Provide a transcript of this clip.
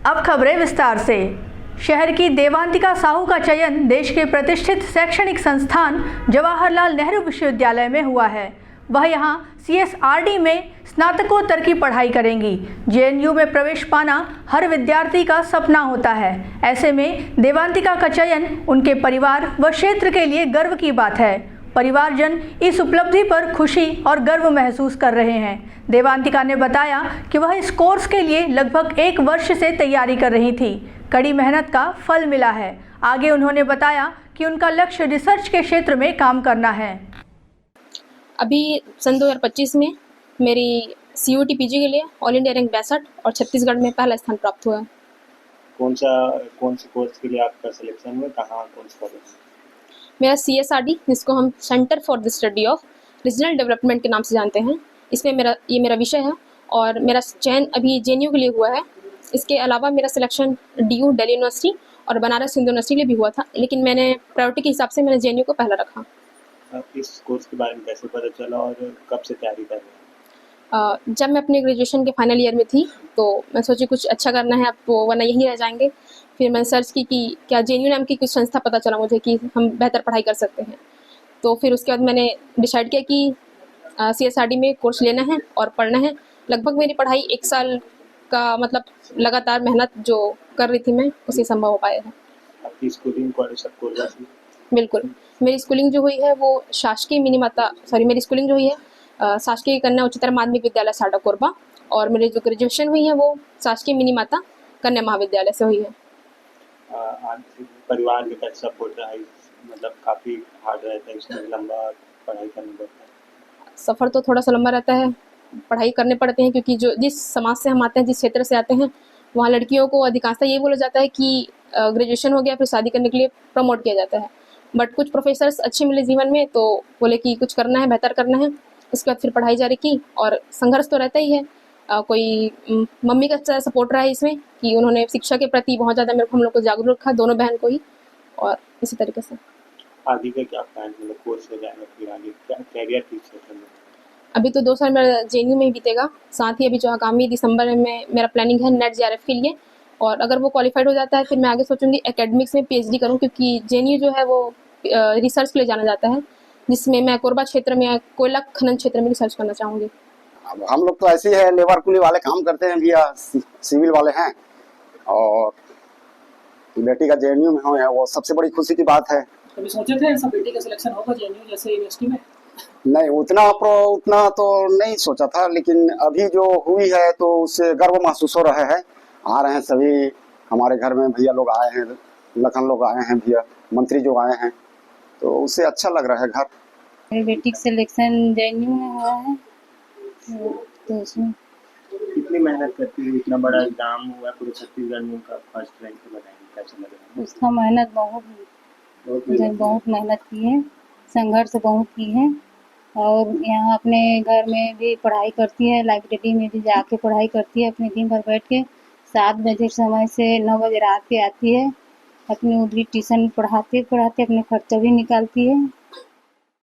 अब खबरें विस्तार से। शहर की देवांतिका साहू का चयन देश के प्रतिष्ठित शैक्षणिक संस्थान जवाहरलाल नेहरू विश्वविद्यालय में हुआ है। वह यहां CSRD में स्नातकोत्तर की पढ़ाई करेंगी। JNU में प्रवेश पाना हर विद्यार्थी का सपना होता है। ऐसे में देवांतिका का चयन उनके परिवार व क्षेत्र के लिए गर्व की बात है। परिवारजन इस उपलब्धि पर खुशी और गर्व महसूस कर रहे हैं। देवांतिका ने बताया कि वह इस कोर्स के लिए लगभग 1 वर्ष से तैयारी कर रही थी। कड़ी मेहनत का फल मिला है। आगे उन्होंने बताया कि उनका लक्ष्य रिसर्च के क्षेत्र में काम करना है। अभी सन 2025 में मेरी CUET PG के लिए ऑल इंडिया रैंक 62 और छत्तीसगढ़ में पहला स्थान प्राप्त हुआ है। कौन से कोर्स के लिए आपका सिलेक्शन हुआ, कहाँ, कौन सा कॉलेज? मेरा CSRD, जिसको हम centre for the study of regional development के नाम से जानते हैं, इसमें मेरा विषय है और मेरा चयन अभी JNU के लिए हुआ है। इसके अलावा मेरा सिलेक्शन DU दिल्ली यूनिवर्सिटी और बनारस हिंदू यूनिवर्सिटी के लिए भी हुआ था, लेकिन मैंने प्रायोरिटी के हिसाब से मैंने JNU को पहला रखा। इस कोर्स के बारे में कैसे पता चला और कब से तैयारी कर रहे हैं? जब मैं अपने ग्रेजुएशन के फाइनल ईयर में थी तो मैं सोची कुछ अच्छा करना है, अब तो वरना यहीं रह जाएंगे। फिर मैंने सर्च की कि क्या JNU नाम की कुछ संस्था पता चला मुझे कि हम बेहतर पढ़ाई कर सकते हैं। तो फिर उसके बाद मैंने डिसाइड किया कि CSRD में कोर्स लेना है और पढ़ना है। लगभग मेरी पढ़ाई 1 साल का मतलब लगातार मेहनत जो कर रही थी मैं, उसी संभव हो पाया है। आपकी स्कूलिंग कॉलेज सब कोरबा से? बिल्कुल, मेरी स्कूलिंग जो हुई है वो मेरी स्कूलिंग जो हुई है शासकीय कन्या उच्चतर माध्यमिक विद्यालय साडा कोरबा, और मेरी जो ग्रेजुएशन हुई है वो शासकीय मिनी माता कन्या महाविद्यालय से हुई है। परिवार के कैसा सपोर्ट रहा है? मतलब काफ़ी हार्ड रहता है, इसमें लंबा पढ़ाई करना पड़ता है। सफ़र तो थोड़ा सा लंबा रहता है, पढ़ाई करने पड़ते हैं, क्योंकि जो जिस समाज से हम आते हैं, जिस क्षेत्र से आते हैं, वहाँ लड़कियों को अधिकांशतः ये बोला जाता है कि ग्रेजुएशन हो गया फिर शादी करने के लिए प्रमोट किया जाता है। बट कुछ प्रोफेसर्स अच्छे मिले जीवन में तो बोले कि कुछ करना है, बेहतर करना है। उसके बाद फिर पढ़ाई जारी की और संघर्ष तो रहता ही है। मम्मी का अच्छा सपोर्ट रहा है इसमें कि उन्होंने शिक्षा के प्रति बहुत ज़्यादा हम लोग को जागरूक रखा, दोनों बहन को ही, और इसी तरीके से। आगे का क्या प्लान, मतलब कोर्स हो जाएगा फिर आगे क्या कैरियर किस क्षेत्र में? अभी तो 2 साल मेरा JNU में ही बीतेगा। साथ ही अभी जो आगामी दिसंबर में मेरा प्लानिंग है NET JRF के लिए, और अगर वो क्वालिफाइड हो जाता है फिर मैं आगे सोचूंगी एकेडमिक्स में PhD करूं, क्योंकि JNU जो है वो रिसर्च के लिए जाना जाता है, जिसमें मैं कोरबा क्षेत्र में कोयला खनन क्षेत्र में रिसर्च करना चाहूँगी। अब हम लोग तो ऐसे है, लेबर कुली वाले काम करते हैं भैया, सिविल वाले हैं, और बेटी का JNU में हो है वो सबसे बड़ी खुशी की बात है। कभी सोचे थे ऐसा बेटी का सिलेक्शन होगा JNU जैसे यूनिवर्सिटी में? नहीं, उतना तो नहीं सोचा था, लेकिन अभी जो हुई है तो उससे गर्व महसूस हो रहा है। आ रहे हैं सभी हमारे घर में, भैया लोग आए हैं, लखन लोग आए हैं, भैया मंत्री जो आए हैं, तो उससे अच्छा लग रहा है घर। मेरी बेटी का सिलेक्शन JNU में हुआ है, तो उसमें कितनी मेहनत करती है? इतना बड़ा एग्जाम हुआ पूरे छत्तीसगढ़ में, उनका फर्स्ट रैंक तो बताएंगे कैसा लग रहा है? उसका मेहनत बहुत मेहनत की है, संघर्ष बहुत की है, और यहाँ अपने घर में भी पढ़ाई करती है, लाइब्रेरी में भी जाके पढ़ाई करती है, अपने दिन भर बैठ के 7 बजे समय से 9 बजे रात के आती है, अपनी उधरी ट्यूशन पढ़ाते अपने खर्चा भी निकालती है।